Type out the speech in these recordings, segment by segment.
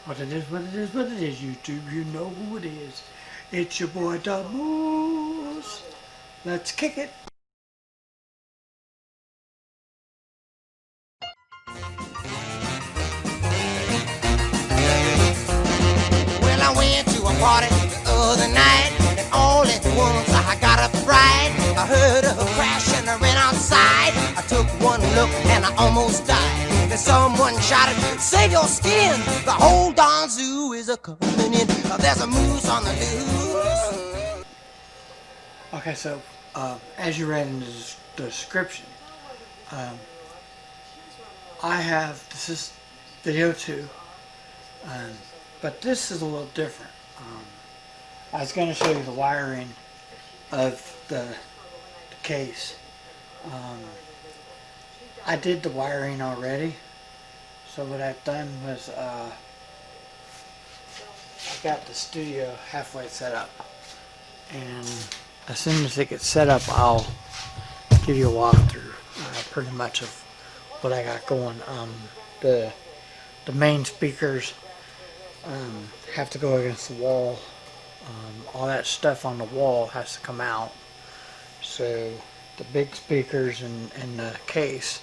What it is, what it is, what it is, YouTube, you know who it is. It's your boy, the Moose. Let's kick it. Well, I went to a party the other night, and all at once I got up right. I heard a crash and I ran outside. I took one look and I almost died. Then someone shouted, "Save your skin! The whole darn zoo is a coming in. There's a moose on the loose." Okay, so as you read in the description, I have, this is video 2, but this is a little different. I was going to show you the wiring of the case. I did the wiring already, so what I've done was I got the studio halfway set up, and as soon as it gets set up, I'll give you a walkthrough pretty much of what I got going. The main speakers have to go against the wall. All that stuff on the wall has to come out, so the big speakers and the case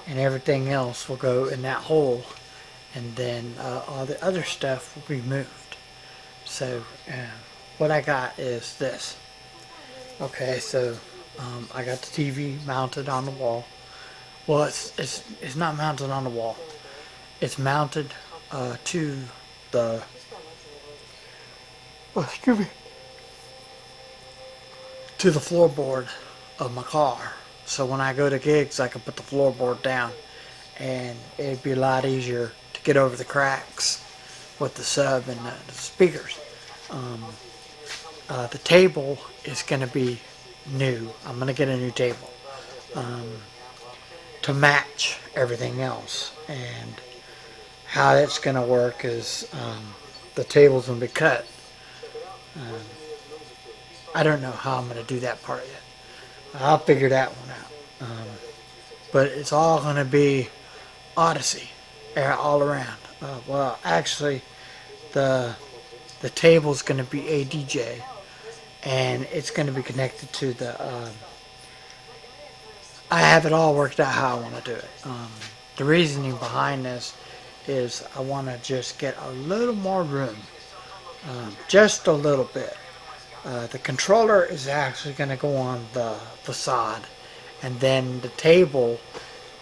and everything else will go in that hole, and then all the other stuff will be moved. So what I got is this. Okay, so I got the TV mounted on the wall. Well, it's not mounted on the wall. It's mounted to the to the floorboard of my car. So when I go to gigs, I can put the floorboard down, and it'd be a lot easier to get over the cracks with the sub and the speakers. The table is going to be new. I'm going to get a new table to match everything else. And how that's going to work is the table's going to be cut. I don't know how I'm going to do that part yet. I'll figure that one out. But it's all going to be Odyssey all around. Well, actually, the table's going to be a DJ, and it's going to be connected to the. I have it all worked out how I want to do it. The reasoning behind this is I want to just get a little more room, just a little bit. The controller is actually going to go on the facade, and then the table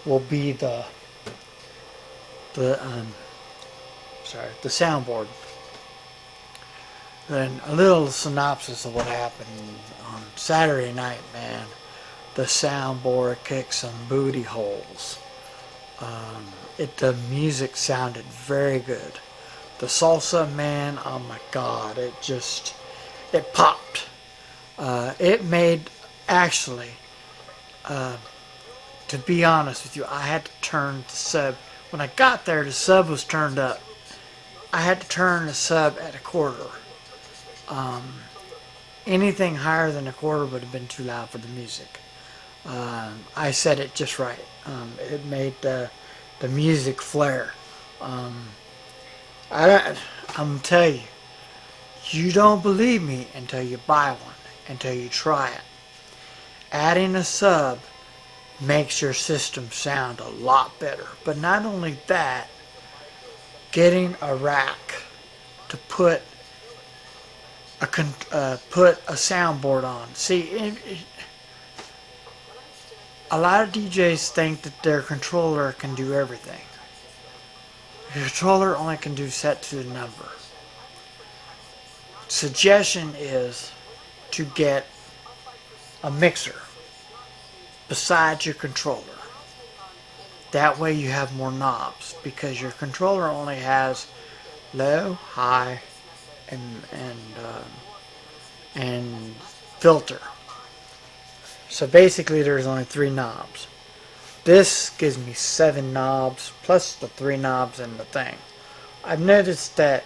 will be the soundboard. Then a little synopsis of what happened on Saturday night, man. The soundboard kicked some booty holes. The music sounded very good. The salsa, man, oh my God, it popped. It made, actually, to be honest with you, I had to turn the sub. When I got there, the sub was turned up. I had to turn the sub at a quarter. Anything higher than a quarter would have been too loud for the music. I set it just right. It made the music flare. I'm gonna tell you, you don't believe me until you buy one, until you try it. Adding a sub makes your system sound a lot better. But not only that, getting a rack to put a soundboard on. See, a lot of DJs think that their controller can do everything. Your controller only can do set to the number. Suggestion is to get a mixer besides your controller. That way you have more knobs, because your controller only has low, high, and filter. So basically there's only 3 knobs. This gives me 7 knobs plus the 3 knobs and the thing. I've noticed that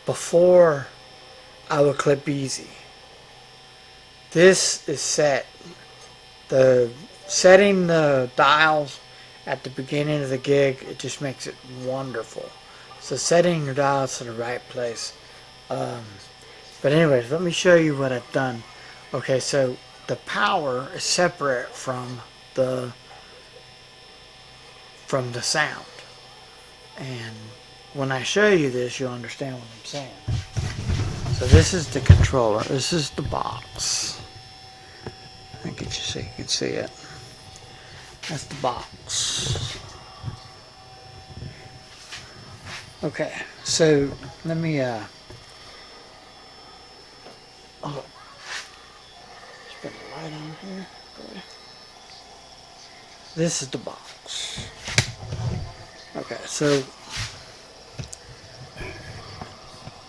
before I would clip easy. This is set. Setting the dials at the beginning of the gig, it just makes it wonderful. So setting your dials to the right place. But anyways, let me show you what I've done. Okay, so the power is separate from the sound. And when I show you this, you'll understand what I'm saying. So this is the controller. This is the box. I can just so you can see it. That's the box. Okay, so let me oh, just put the light on here. Okay. This is the box. Okay, so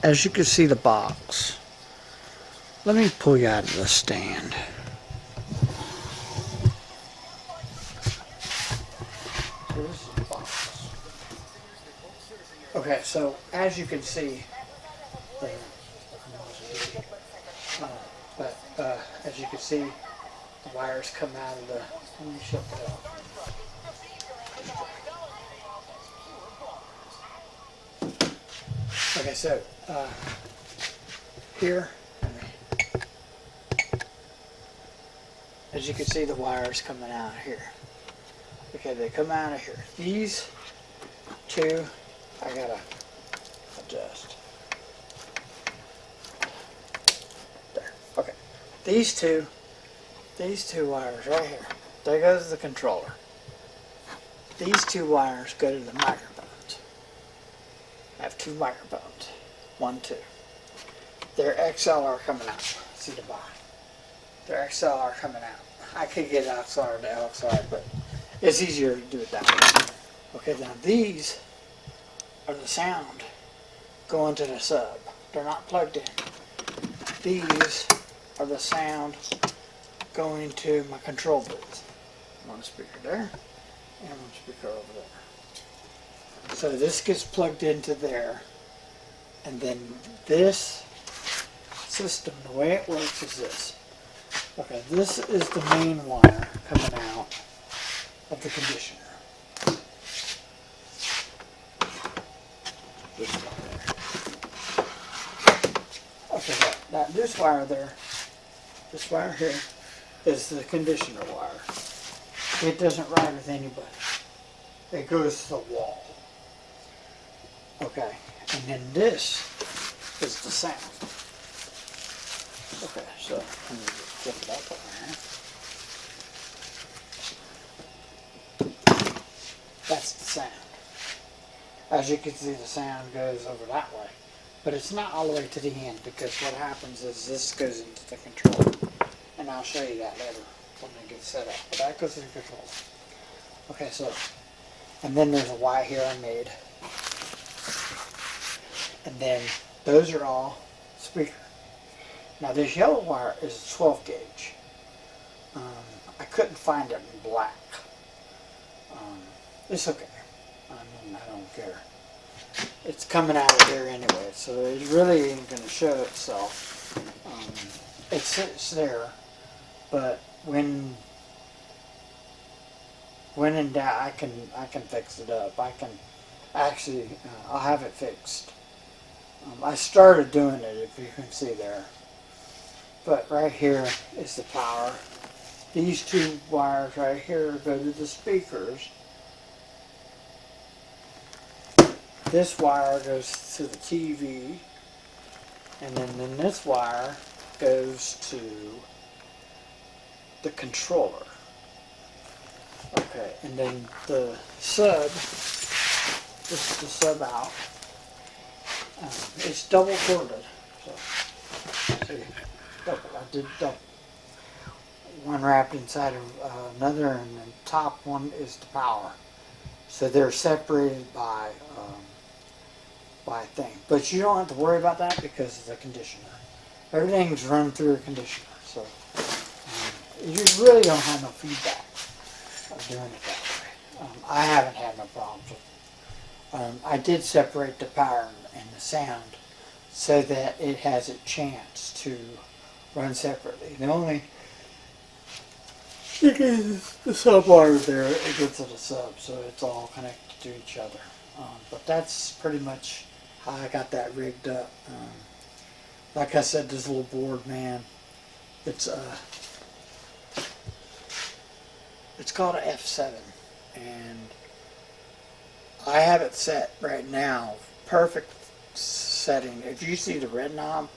as you can see the box, let me pull you out of the stand. So this is the box. Okay, so as you can see, as you can see, the wires come out of the. Let me shut that off. Okay, so here, as you can see, the wires coming out of here. Okay, they come out of here. These two, I gotta adjust. There. Okay. These two wires right here. There goes the controller. These two wires go to the microphones. I have two microphones. 1, 2. Their XLR coming out. See the bottom. Their XLR coming out. I could get XLR to LXR, but it's easier to do it that way. Okay, now these are the sound going to the sub. They're not plugged in. These are the sound going to my control booth. One speaker there and one speaker over there. So this gets plugged into there, and then this system, the way it works is this. Okay, this is the main wire coming out of the conditioner. This one there. Okay, now this wire there, this wire here, is the conditioner wire. It doesn't ride with anybody. It goes to the wall. Okay, and then this is the sound. Okay, so let me flip it up over here. That's the sound. As you can see, the sound goes over that way. But it's not all the way to the end, because what happens is this goes into the controller. And I'll show you that later when it gets set up. But that goes to the controller. Okay, so, and then there's a wire here I made. And then those are all speaker. Now this yellow wire is a 12 gauge. I couldn't find it in black. It's okay. I mean, I don't care. It's coming out of here anyway, so it really ain't going to show itself. It's there, but when in doubt, I can fix it up. I can actually, I'll have it fixed. I started doing it, if you can see there. But right here is the power. These two wires right here go to the speakers. This wire goes to the TV, and then this wire goes to the controller. Okay, and then the sub, this is the sub out. It's double corded, so see, double. I did double. One wrapped inside of another, and the top one is the power. So they're separated by a thing. But you don't have to worry about that because of the conditioner. Everything's run through a conditioner, so you really don't have no feedback of doing it that way. I haven't had no problems with it. I did separate the power and the sound so that it has a chance to run separately. The only thing is the sub wire there, it gets to the sub, so it's all connected to each other. But that's pretty much how I got that rigged up. Like I said, this little board, man, it's called a F7, and I have it set right now, perfect setting. If you see the red knob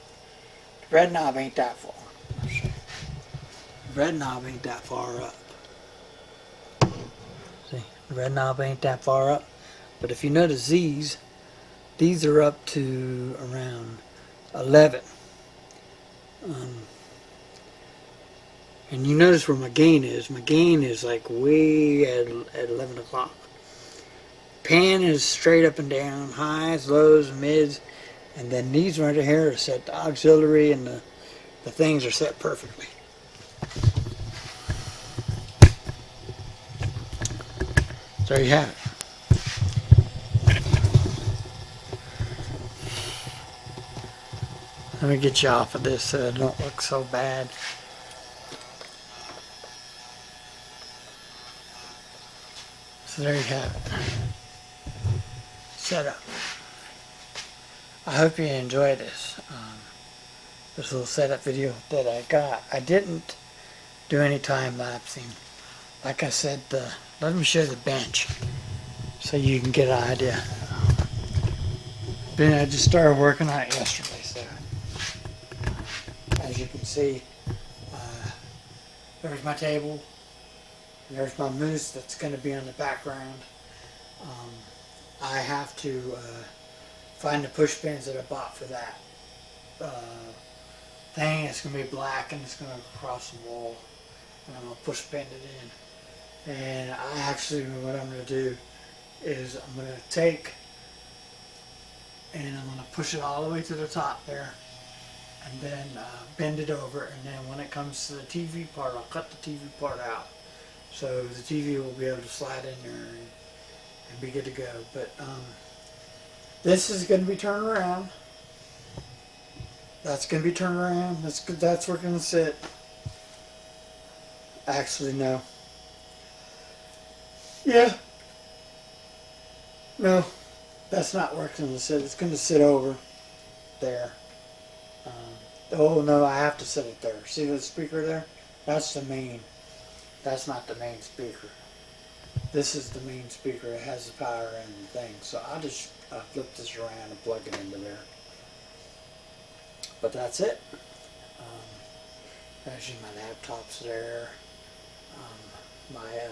ain't that far. The red knob ain't that far up. See, the red knob ain't that far up. But if you notice these are up to around 11. And you notice where my gain is. My gain is like way at 11 o'clock. Pan is straight up and down, highs, lows, mids, and then these right here are set. The auxiliary and the things are set perfectly. So there you have it. Let me get you off of this so it don't look so bad. So there you have it. Set up. I hope you enjoy this. This little setup video that I got. I didn't do any time lapsing. Like I said, let me show you the bench so you can get an idea. I just started working on it yesterday, so as you can see, there's my table, there's my moose that's going to be on the background. I have to find the push pins that I bought for that thing. It's going to be black and it's going to cross the wall, and I'm going to push pin it in. And I actually, what I'm going to do is I'm going to take and I'm going to push it all the way to the top there, and then bend it over, and then when it comes to the TV part, I'll cut the TV part out, so the TV will be able to slide in there and be good to go. But this is going to be turned around. That's going to be turned around. That's good. That's where it's going to sit. Actually, no. Yeah. No. That's not where it's going to sit. It's going to sit over there. Oh no, I have to set it there. See the speaker there? That's the main. That's not the main speaker. This is the main speaker. It has the power and the thing. So I'll just flip this around and plug it into there. But that's it. Actually, my laptop's there. My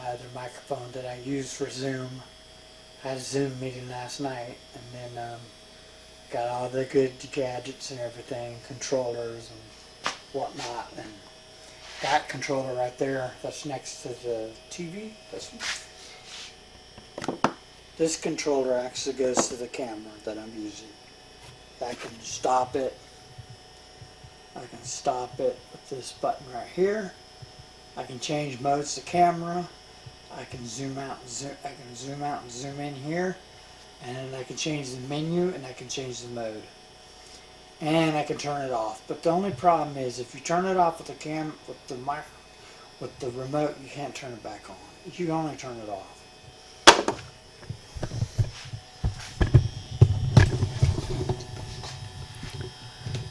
other microphone that I use for Zoom. I had a Zoom meeting last night, and then got all the good gadgets and everything, controllers and whatnot, and that controller right there that's next to the TV, this controller actually goes to the camera that I'm using. I can stop it. I can stop it with this button right here. I can change modes to camera. I can zoom out and zoom in here, and then I can change the menu and I can change the mode, and I can turn it off. But the only problem is if you turn it off with the remote, you can't turn it back on. You can only turn it off.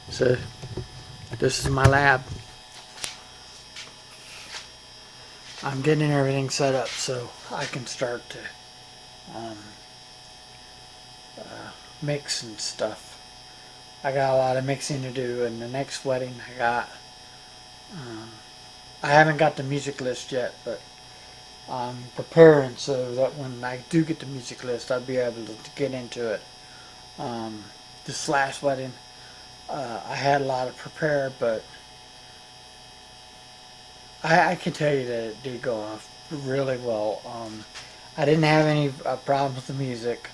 So this is my lab. I'm getting everything set up so I can start to mix and stuff. I got a lot of mixing to do, and the next wedding I haven't got the music list yet, but I'm preparing so that when I do get the music list, I'll be able to get into it. This last wedding, I had a lot to prepare, but I can tell you that it did go off really well. I didn't have any problems with the music.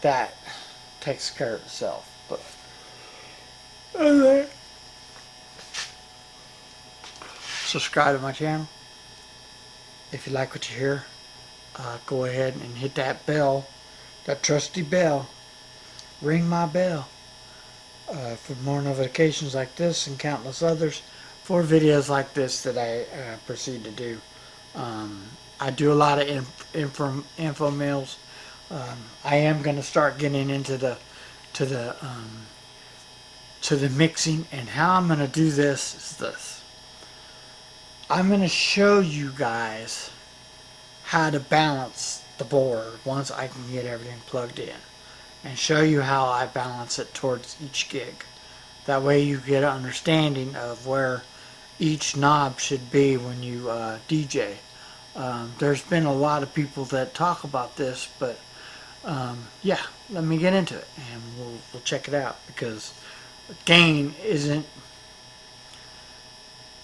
That takes care of itself. But subscribe to my channel. If you like what you hear, go ahead and hit that bell, that trusty bell. Ring my bell. For more notifications like this and countless others, for videos like this that I proceed to do I do a lot of info mills. I am going to start getting into the mixing, and how I'm going to do this is this. I'm going to show you guys how to balance the board once I can get everything plugged in, and show you how I balance it towards each gig. That way you get an understanding of where each knob should be when you DJ. There's been a lot of people that talk about this, but yeah, let me get into it and we'll check it out, because gain isn't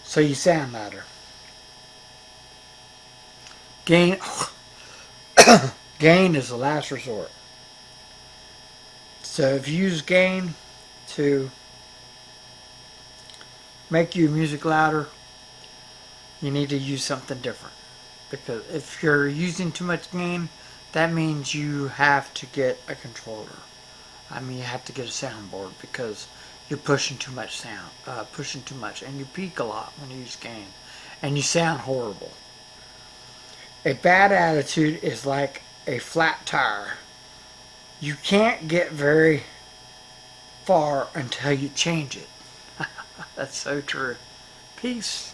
so you sound louder. Gain gain is the last resort. So if you use gain to make your music louder, you need to use something different. Because if you're using too much gain, that means you have to get a controller. I mean, you have to get a soundboard, because you're pushing too much sound, and you peak a lot when you use gain, and you sound horrible. A bad attitude is like a flat tire. You can't get very far until you change it. That's so true. Peace.